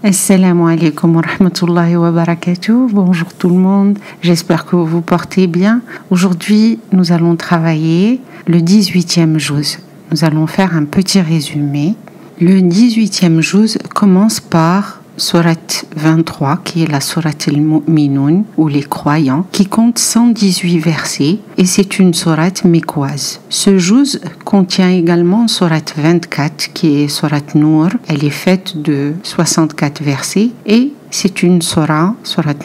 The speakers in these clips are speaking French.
Assalamu alaikum wa rahmatullahi wa barakatuh. Bonjour tout le monde, j'espère que vous vous portez bien. Aujourd'hui, nous allons travailler le 18e juz. Nous allons faire un petit résumé. Le 18e juz commence par Surat 23, qui est la Surat al-Mu'minun, ou les croyants, qui compte 118 versets, et c'est une Surat mécoise. Ce juz contient également Surat 24, qui est Surat Nour. Elle est faite de 64 versets, et c'est une Surat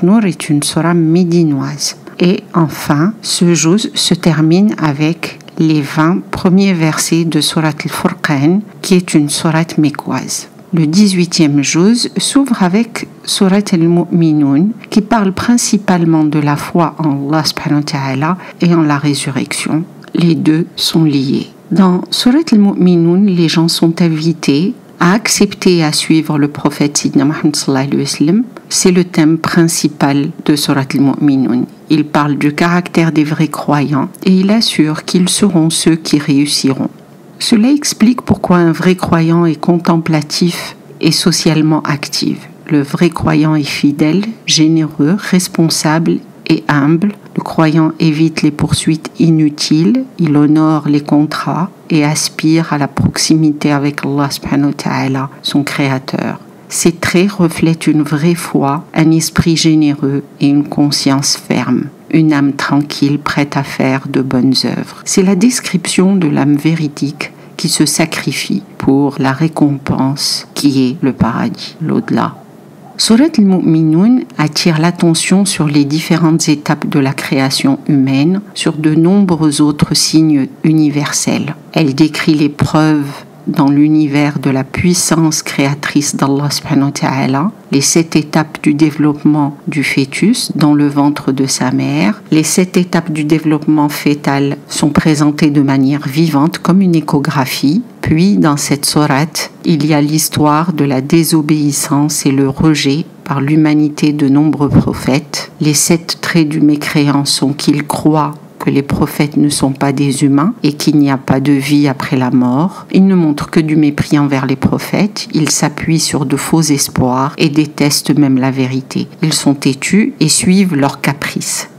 Nour est une Surat médinoise. Et enfin, ce juz se termine avec les 20 premiers versets de Surat al-Furqan, qui est une Surat mécoise. Le 18e juz s'ouvre avec Surat al-Mu'minun qui parle principalement de la foi en Allah subhanahu wa ta'ala et en la résurrection. Les deux sont liés. Dans Surat al-Mu'minun, les gens sont invités à accepter et à suivre le prophète Sidna Muhammad sallallahu alayhi wa sallam. C'est le thème principal de Surat al-Mu'minun. Il parle du caractère des vrais croyants et il assure qu'ils seront ceux qui réussiront. Cela explique pourquoi un vrai croyant est contemplatif et socialement actif. Le vrai croyant est fidèle, généreux, responsable et humble. Le croyant évite les poursuites inutiles, il honore les contrats et aspire à la proximité avec Allah subhanahu wa ta'ala, son créateur. Ces traits reflètent une vraie foi, un esprit généreux et une conscience ferme. Une âme tranquille, prête à faire de bonnes œuvres. C'est la description de l'âme véridique qui se sacrifie pour la récompense qui est le paradis, l'au-delà. Surat al-Mu'minun attire l'attention sur les différentes étapes de la création humaine, sur de nombreux autres signes universels. Elle décrit les preuves dans l'univers de la puissance créatrice d'Allah subhanahu wa ta'ala, les 7 étapes du développement du fœtus dans le ventre de sa mère. Les 7 étapes du développement fœtal sont présentées de manière vivante comme une échographie. Puis, dans cette sourate, il y a l'histoire de la désobéissance et le rejet par l'humanité de nombreux prophètes. Les 7 traits du mécréant sont qu'il croit que les prophètes ne sont pas des humains et qu'il n'y a pas de vie après la mort. Ils ne montrent que du mépris envers les prophètes, ils s'appuient sur de faux espoirs et détestent même la vérité. Ils sont têtus et suivent leurs caprices.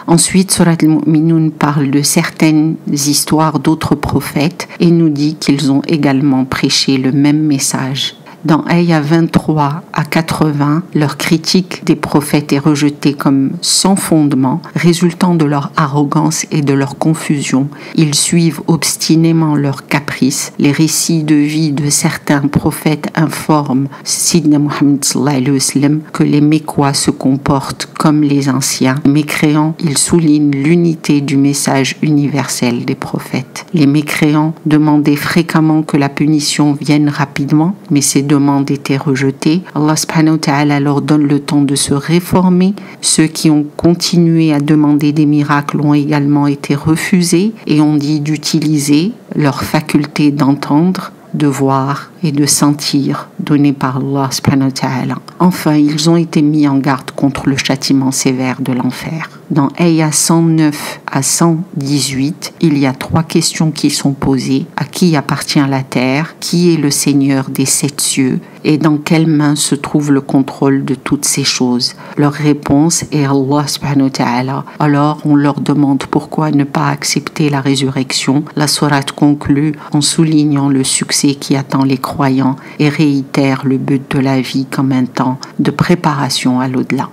Ensuite, Surat al-Mu'minun parle de certaines histoires d'autres prophètes et nous dit qu'ils ont également prêché le même message. Dans Ayah 23 à 80, leur critique des prophètes est rejetée comme sans fondement, résultant de leur arrogance et de leur confusion. Ils suivent obstinément leurs caprices. Les récits de vie de certains prophètes informent Sidna Muhammad sallallahu alayhi wa sallam que les Mécois se comportent comme les anciens. Mécréants, ils soulignent l'unité du message universel des prophètes. Les mécréants demandaient fréquemment que la punition vienne rapidement, mais ces demandes étaient rejetées. Allah subhanahu wa ta'ala leur donne le temps de se réformer. Ceux qui ont continué à demander des miracles ont également été refusés et ont dit d'utiliser leur faculté d'entendre, de voir et de sentir donné par Allah subhanahu wa ta'ala. Enfin, ils ont été mis en garde contre le châtiment sévère de l'enfer. Dans Ayah 109 à 118, il y a 3 questions qui sont posées. À qui appartient la terre? Qui est le Seigneur des 7 cieux? Et dans quelles mains se trouve le contrôle de toutes ces choses? Leur réponse est Allah subhanahu wa ta'ala. Alors on leur demande pourquoi ne pas accepter la résurrection. La sourate conclut en soulignant le succès qui attend les croyants et réitère le but de la vie comme un temps de préparation à l'au-delà.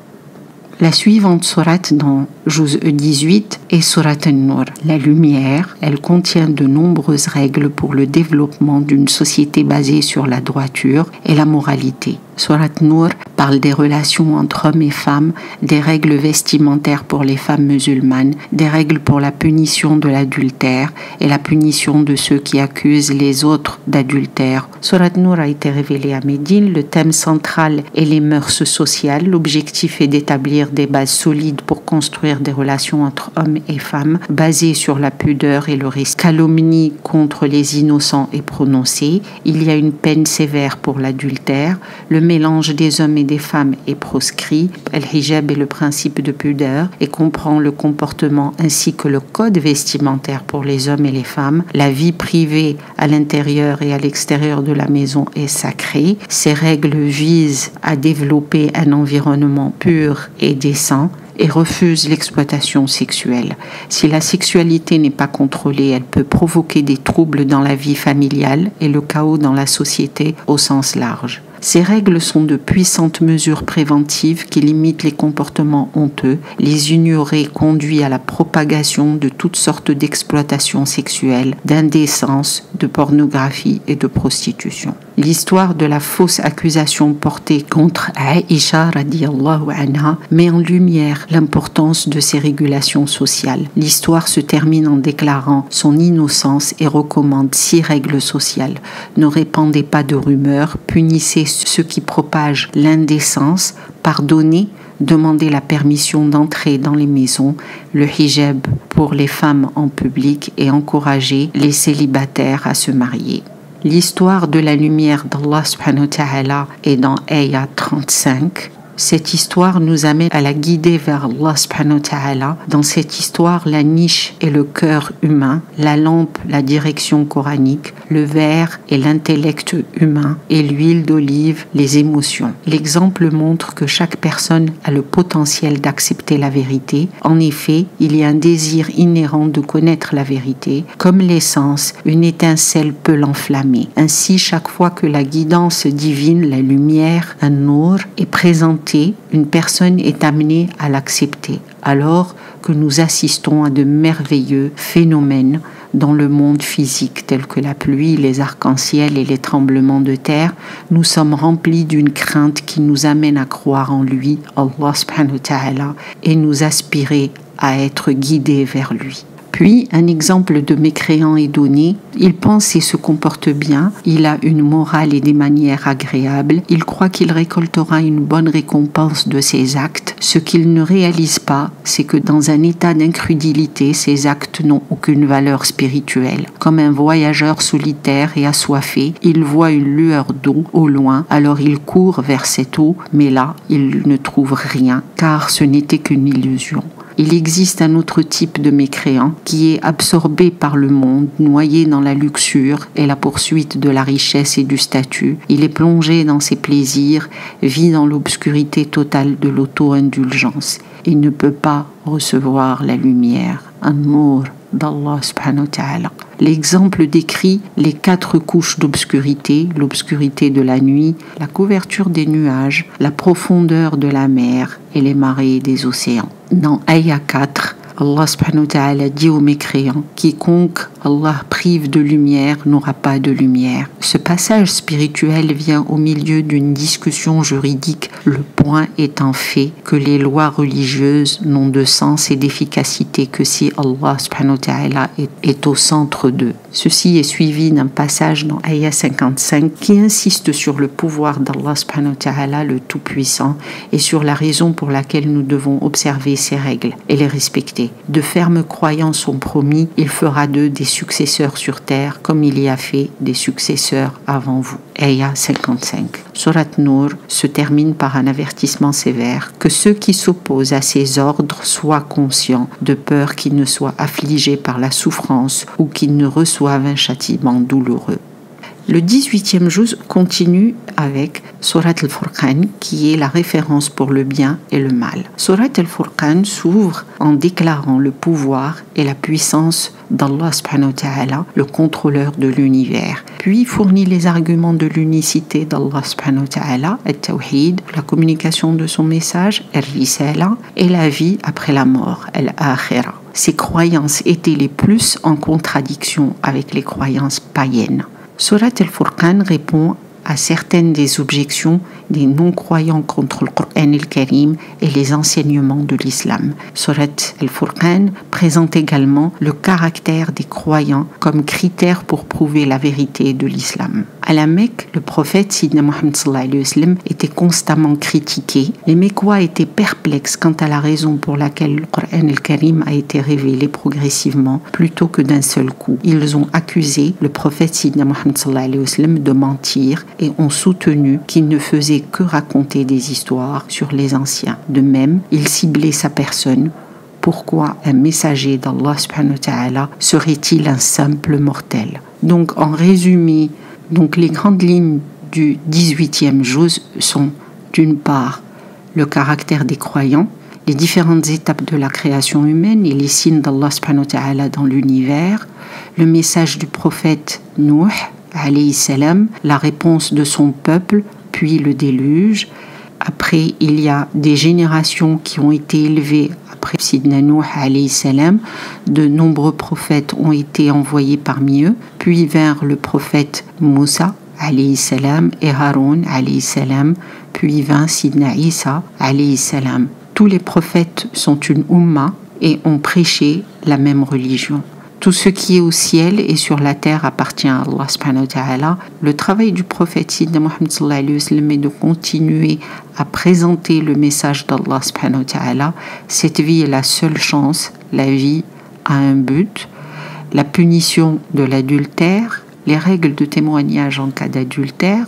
La suivante sourate dans Juz 18 est Surat An-Nur. La lumière, elle contient de nombreuses règles pour le développement d'une société basée sur la droiture et la moralité. Surat Nur parle des relations entre hommes et femmes, des règles vestimentaires pour les femmes musulmanes, des règles pour la punition de l'adultère et la punition de ceux qui accusent les autres d'adultère. Surat Nur a été révélée à Médine. Le thème central est les mœurs sociales. L'objectif est d'établir des bases solides pour construire des relations entre hommes et femmes basées sur la pudeur et le risque. Calomnie contre les innocents est prononcée. Il y a une peine sévère pour l'adultère. Le mélange des hommes et des femmes est proscrit. Le hijab est le principe de pudeur et comprend le comportement ainsi que le code vestimentaire pour les hommes et les femmes. La vie privée à l'intérieur et à l'extérieur de la maison est sacrée. Ces règles visent à développer un environnement pur et décent et refuse l'exploitation sexuelle. Si la sexualité n'est pas contrôlée, elle peut provoquer des troubles dans la vie familiale et le chaos dans la société au sens large. Ces règles sont de puissantes mesures préventives qui limitent les comportements honteux. Les ignorer conduit à la propagation de toutes sortes d'exploitation sexuelle, d'indécence, de pornographie et de prostitution. L'histoire de la fausse accusation portée contre Aïcha radiyallahu anha met en lumière l'importance de ces régulations sociales. L'histoire se termine en déclarant son innocence et recommande 6 règles sociales. Ne répandez pas de rumeurs, punissez ceux qui propagent l'indécence, pardonnez, demandez la permission d'entrer dans les maisons, le hijab pour les femmes en public et encouragez les célibataires à se marier. L'histoire de la lumière d'Allah subhanahu wa ta'ala est dans Ayah 35. Cette histoire nous amène à la guider vers Allah subhanahu wa ta'ala. Dans cette histoire, la niche est le cœur humain, la lampe, la direction coranique, le verre est l'intellect humain et l'huile d'olive, les émotions. L'exemple montre que chaque personne a le potentiel d'accepter la vérité. En effet, il y a un désir inhérent de connaître la vérité. Comme l'essence, une étincelle peut l'enflammer. Ainsi, chaque fois que la guidance divine, la lumière, un nour, est présentée, une personne est amenée à l'accepter, alors que nous assistons à de merveilleux phénomènes dans le monde physique, tels que la pluie, les arcs-en-ciel et les tremblements de terre. Nous sommes remplis d'une crainte qui nous amène à croire en lui, Allah subhanahu wa ta'ala, et nous aspirer à être guidés vers lui. Puis, un exemple de mécréant est donné. Il pense et se comporte bien, il a une morale et des manières agréables, il croit qu'il récoltera une bonne récompense de ses actes. Ce qu'il ne réalise pas, c'est que dans un état d'incrédulité, ses actes n'ont aucune valeur spirituelle. Comme un voyageur solitaire et assoiffé, il voit une lueur d'eau au loin, alors il court vers cette eau, mais là, il ne trouve rien, car ce n'était qu'une illusion. Il existe un autre type de mécréant qui est absorbé par le monde, noyé dans la luxure et la poursuite de la richesse et du statut. Il est plongé dans ses plaisirs, vit dans l'obscurité totale de l'auto-indulgence. Il ne peut pas recevoir la lumière, un nour d'Allah subhanahu wa ta'ala. L'exemple décrit les 4 couches d'obscurité, l'obscurité de la nuit, la couverture des nuages, la profondeur de la mer et les marées des océans. Dans Ayah 4, Allah subhanahu wa ta'ala dit aux mécréants, quiconque Allah prive de lumière n'aura pas de lumière. Ce passage spirituel vient au milieu d'une discussion juridique, le point étant fait que les lois religieuses n'ont de sens et d'efficacité que si Allah subhanahu wa ta'ala est au centre d'eux. Ceci est suivi d'un passage dans Ayah 55 qui insiste sur le pouvoir d'Allah subhanahu wa ta'ala, le Tout-Puissant, et sur la raison pour laquelle nous devons observer ces règles et les respecter. De fermes croyants sont promis, il fera d'eux des successeurs sur terre comme il y a fait des successeurs avant vous. Ayah 55. Surat Nour se termine par un avertissement sévère que ceux qui s'opposent à ces ordres soient conscients de peur qu'ils ne soient affligés par la souffrance ou qu'ils ne reçoivent un châtiment douloureux. Le 18e juz continue avec Surat al-Furqan qui est la référence pour le bien et le mal. Surat al-Furqan s'ouvre en déclarant le pouvoir et la puissance d'Allah subhanahu wa ta'ala, le contrôleur de l'univers. Puis fournit les arguments de l'unicité d'Allah subhanahu wa ta'ala, al-Tawhid, la communication de son message, al-Risala, et la vie après la mort, al-Akhira. Ces croyances étaient les plus en contradiction avec les croyances païennes. Surat al-Furqan répond à certaines des objections des non-croyants contre le Coran al-Karim et les enseignements de l'islam. Surat al-Furqan présente également le caractère des croyants comme critère pour prouver la vérité de l'islam. À la Mecque, le prophète Sidna Mohammed sallallahu alayhi wa sallam était constamment critiqué. Les Mecquois étaient perplexes quant à la raison pour laquelle le Coran al-Karim a été révélé progressivement plutôt que d'un seul coup. Ils ont accusé le prophète Sidna Mohammed sallallahu alayhi wa sallam de mentir et ont soutenu qu'il ne faisait que raconter des histoires sur les anciens. De même, ils ciblaient sa personne. Pourquoi un messager d'Allah subhanahu wa ta'ala serait-il un simple mortel? Donc en résumé, les grandes lignes du 18e juz sont d'une part le caractère des croyants, les différentes étapes de la création humaine et les signes d'Allah subhanahu wa ta'ala dans l'univers, le message du prophète Nuh alayhi salam, la réponse de son peuple, puis le déluge. Après, il y a des générations qui ont été élevées après Sidna Nuh alayhi salam. De nombreux prophètes ont été envoyés parmi eux, puis vers le prophète Moussa alayhi salam et Haroun alayhi salam, puis vint Sidna Isa alayhi salam. Tous les prophètes sont une umma et ont prêché la même religion. Tout ce qui est au ciel et sur la terre appartient à Allah subhanahu wa ta'ala. Le travail du prophète Sidna Mohammed sallallahu alayhi wa sallam est de continuer à présenter le message d'Allah subhanahu wa ta'ala. Cette vie est la seule chance. La vie a un but. La punition de l'adultère, les règles de témoignage en cas d'adultère,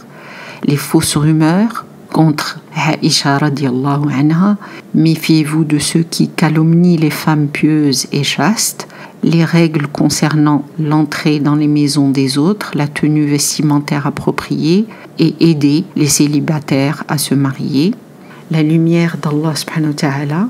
les fausses rumeurs contre Aïcha radiallahu anha, méfiez-vous de ceux qui calomnient les femmes pieuses et chastes, les règles concernant l'entrée dans les maisons des autres, la tenue vestimentaire appropriée et aider les célibataires à se marier, la lumière d'Allah subhanahu wa ta'ala,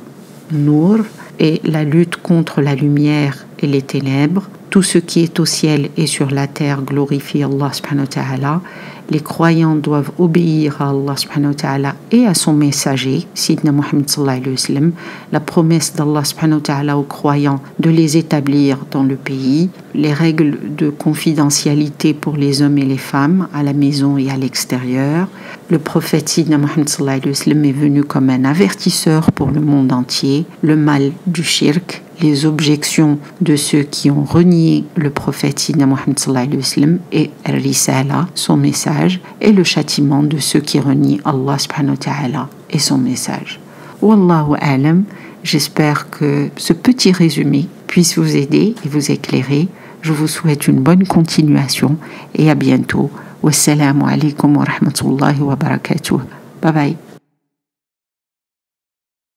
Nour, et la lutte contre la lumière et les ténèbres. Tout ce qui est au ciel et sur la terre glorifie Allah subhanahu wa ta'ala. Les croyants doivent obéir à Allah subhanahu wa ta'ala et à son messager, Sidna Mohammed sallallahu alayhi wa sallam. La promesse d'Allah subhanahu wa ta'ala aux croyants de les établir dans le pays. Les règles de confidentialité pour les hommes et les femmes à la maison et à l'extérieur. Le prophète Sidna Mohammed sallallahu alayhi wa sallam est venu comme un avertisseur pour le monde entier. Le mal du shirk, les objections de ceux qui ont renié le prophète Sidna Mohammed sallallahu alayhi wa sallam et Risala, son message, et le châtiment de ceux qui renient Allah subhanahu wa ta'ala et son message. Wallahu a'lam, j'espère que ce petit résumé puisse vous aider et vous éclairer. Je vous souhaite une bonne continuation et à bientôt. Wassalamu alaikum wa rahmatullahi wa barakatuh. Bye bye.